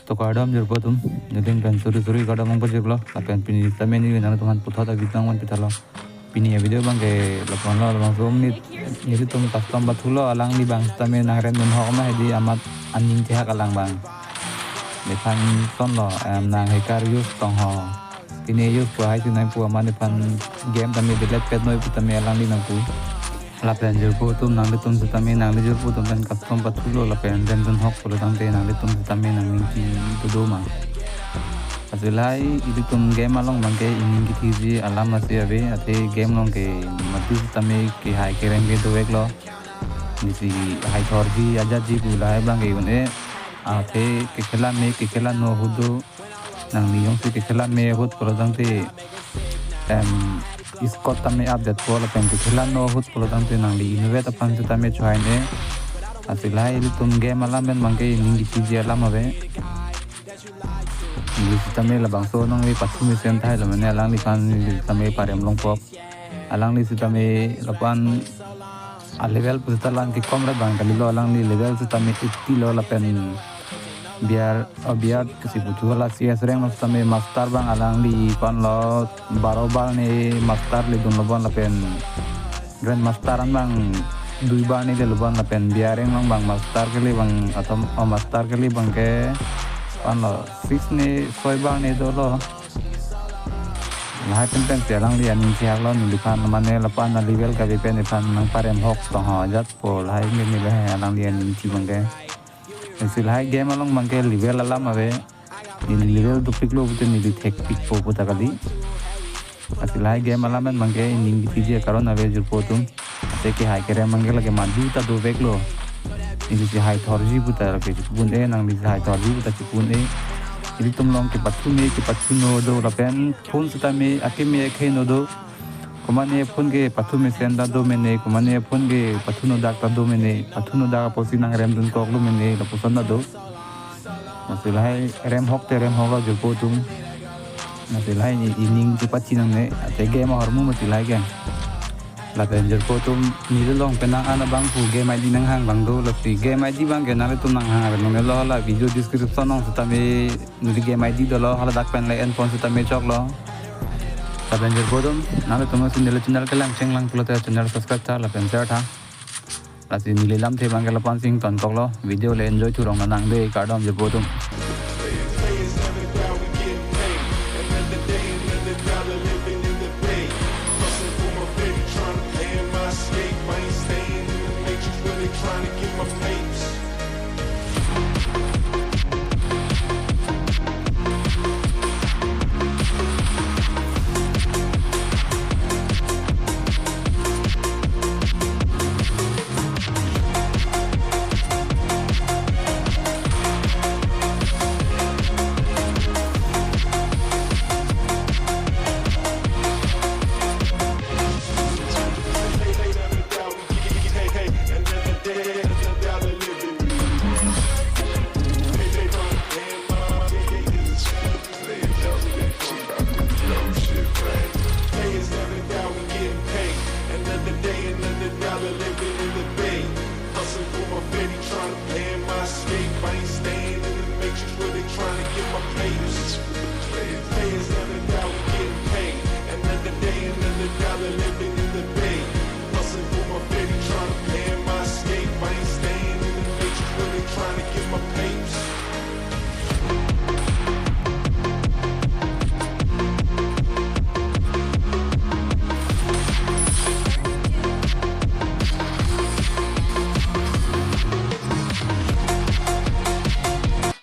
to kardam jur potum nilin pen suri kardam ang pajek lo lapen pini tamen ni nang tuhan putha ta bitang man pitalo pini video bang ke lapon lo bang som ni tum custom bathulo alang ni bang tamen nang ren mun hok ma hedi amat aning ti hak alang bang le pan ton lo nang hekar use tong ho pini use pu hai tu nai pu aman pan game tamen delete pet noi pu tamen alang ni nang pu lapen jur potum nang tum tamen nang jur potum pen custom bathulo lapen den dun hok polo tang te nang tum tamen nang ning ti tu do ma asilai itu tum game along bangke ining kiti alam masih abe ate game long ke mati tame ke hai ke rem ke do eklo nisi hai thorji ajaji bulai bangke une ate ke khela no hudu nang niyong se ke khela me hut prodang te iskot tame update ko la pen ke khela no hut prodang te nang li innovate apan se tame chhoai ne asilai itu tum game alam ben bangke ining kiti alam abe English tame la bangso nong li pathu mi sen thai la mane alang li pan tame parem long pop alang li tame lapan a level pusta lang ki kom ra bang kali lo alang li level tame 80 lo la pen biar kisi butu la cs rank mas tame master bang alang li pan lo barobar ne master li dun lo ban la pen grand master an bang dui bar ne le ban la pen biar reng long bang master ke li bang atom master ke li bang ke ano 6 ni soiba ni do lo lai pen lang li anin siak lo ni pan mane la pan na level ka pen ni pan nang parem hok to ha jat po lai ni le lang li anin chi bangke sil hai game along bangke level alam ave ni level do piklo bute ni di tek pik po puta kali asil hai game alam men bangke ning di je karon ave jur potum te ke hai kere mangke lage madu ta do beklo ini si hai thorji buta ke pun nang li hai thorji buta pun ini tum long ke pathu no do la pen phone sta me akime khe no do komane phone ke pathu me senda do mene komane phone ke pathu no dak ta do mene pathu no dak posi nang rem dun ko lu mene la posan na do masilai rem hok jo potum masilai ni ining ti pachi nang ne ate game hormu masilai ke la pen jor potum ni long penang ana bang pu game id nang hang bang do la pi game id bang ke nale tum nang hang no lo la video description nong tame ni game id do lo hala dak pen le en pon tame chok lo la pen jor potum nale tum sin le channel ke lang cheng lang pulo te channel subscribe ta la pen share tha la si ni le lam the bang ke la pon sing ton kok lo video le enjoy thu rong nang de ka dom jor potum trying to get my papes. Trying to get my papes. Players never die.